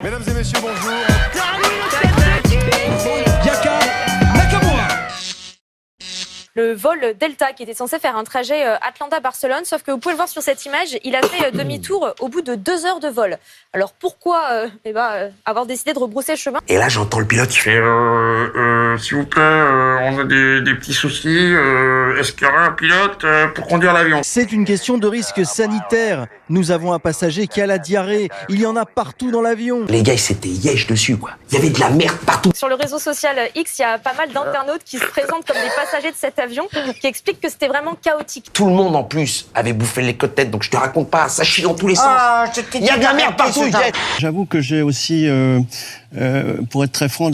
Mesdames et messieurs, bonjour. Yaka Nakamura. Le vol Delta qui était censé faire un trajet Atlanta-Barcelone, sauf que vous pouvez le voir sur cette image, il a fait demi-tour au bout de 2 heures de vol. Alors pourquoi avoir décidé de rebrousser le chemin? Et là j'entends le pilote qui fait s'il vous plaît, on a des petits soucis, est-ce qu'il y aura un pilote pour conduire l'avion? C'est une question de risque sanitaire. Nous avons un passager qui a la diarrhée. Il y en a partout dans l'avion. Les gars ils s'étaient yèche dessus quoi. Il y avait de la merde partout. Sur le réseau social X, il y a pas mal d'internautes qui se présentent comme des passagers de cet avion, qui expliquent que c'était vraiment chaotique. Tout le monde en plus avait bouffé les côtes-têtes, donc je te raconte pas, ça chie dans tous les sens. Il y a de la merde partout. J'avoue que j'ai aussi, pour être très franc,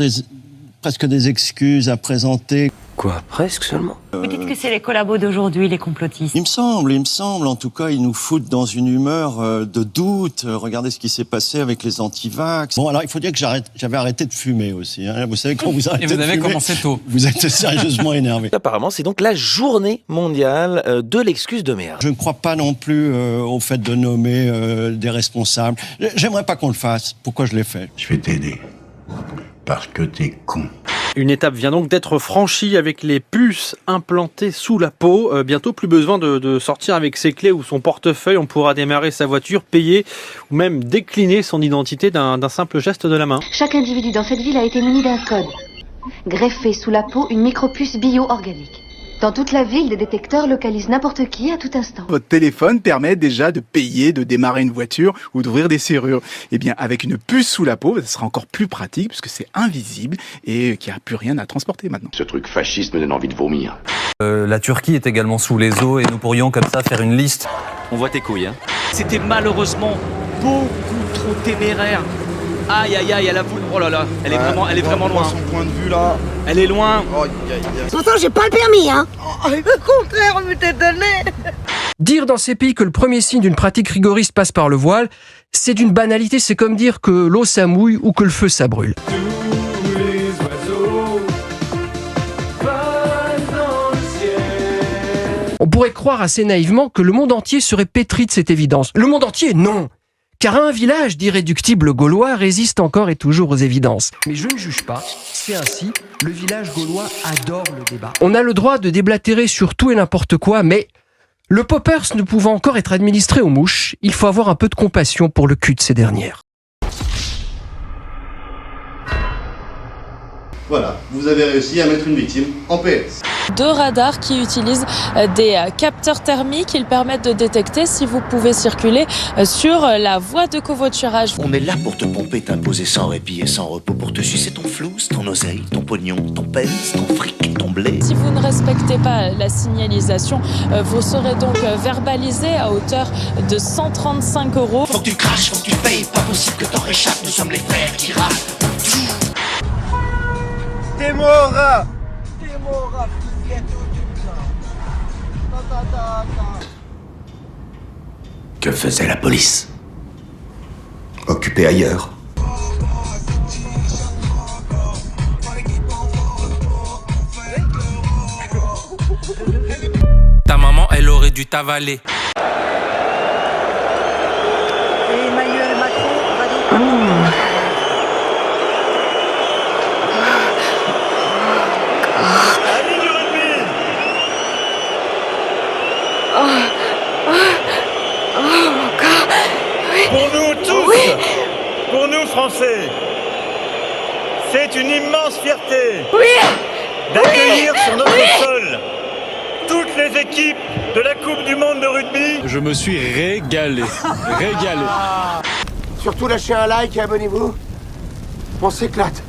presque des excuses à présenter. Quoi, presque seulement? Vous dites que c'est les collabos d'aujourd'hui, les complotistes. Il me semble, en tout cas, ils nous foutent dans une humeur de doute. Regardez ce qui s'est passé avec les antivax. Bon, alors il faut dire que j'avais arrêté de fumer aussi. Hein. Vous savez, quand vous arrêtez de fumer... Et vous avez commencé tôt. Vous êtes sérieusement énervé. Apparemment, c'est donc la journée mondiale de l'excuse de merde. Je ne crois pas non plus au fait de nommer des responsables. J'aimerais pas qu'on le fasse. Pourquoi je l'ai fait? Je vais t'aider. Parce que t'es con. Une étape vient donc d'être franchie avec les puces implantées sous la peau. Bientôt, plus besoin de sortir avec ses clés ou son portefeuille. On pourra démarrer sa voiture, payer ou même décliner son identité d'un simple geste de la main. Chaque individu dans cette ville a été muni d'un code. Greffé sous la peau, une micropuce bio-organique. Dans toute la ville, des détecteurs localisent n'importe qui à tout instant. Votre téléphone permet déjà de payer, de démarrer une voiture ou d'ouvrir des serrures. Eh bien, avec une puce sous la peau, ça sera encore plus pratique puisque c'est invisible et qu'il n'y a plus rien à transporter maintenant. Ce truc fasciste me donne envie de vomir. La Turquie est également sous les eaux et nous pourrions comme ça faire une liste. On voit tes couilles, hein. C'était malheureusement beaucoup trop téméraire. Aïe aïe aïe, elle a voulu... Oh là là, elle est vraiment loin. Son point de vue là. Elle est loin. Oh, pourtant j'ai pas le permis, hein. Oh, le contraire, on m'était donné. Dire dans ces pays que le premier signe d'une pratique rigoriste passe par le voile, c'est d'une banalité, c'est comme dire que l'eau ça mouille ou que le feu ça brûle. Tous les oiseaux volent dans le ciel. On pourrait croire assez naïvement que le monde entier serait pétri de cette évidence. Le monde entier, non. Car un village d'irréductibles gaulois résiste encore et toujours aux évidences. Mais je ne juge pas, c'est ainsi, le village gaulois adore le débat. On a le droit de déblatérer sur tout et n'importe quoi, mais le poppers ne pouvant encore être administré aux mouches, il faut avoir un peu de compassion pour le cul de ces dernières. Voilà, vous avez réussi à mettre une victime en PS. 2 radars qui utilisent des capteurs thermiques. Ils permettent de détecter si vous pouvez circuler sur la voie de covoiturage. On est là pour te pomper, t'imposer sans répit et sans repos, pour te sucer ton flouze, ton oseille, ton pognon, ton pèse, ton fric, ton blé. Si vous ne respectez pas la signalisation, vous serez donc verbalisé à hauteur de 135 €. Faut que tu craches, faut que tu payes, pas possible que t'en réchappes, nous sommes les frères qui râlent. T'es mort. Que faisait la police? Occupée ailleurs. Ta maman, elle aurait dû t'avaler. Et Emmanuel Macron va donc... Pour nous tous, pour nous Français, c'est une immense fierté d'accueillir sur notre sol toutes les équipes de la Coupe du Monde de rugby. Je me suis régalé. Surtout lâchez un like et abonnez-vous. On s'éclate.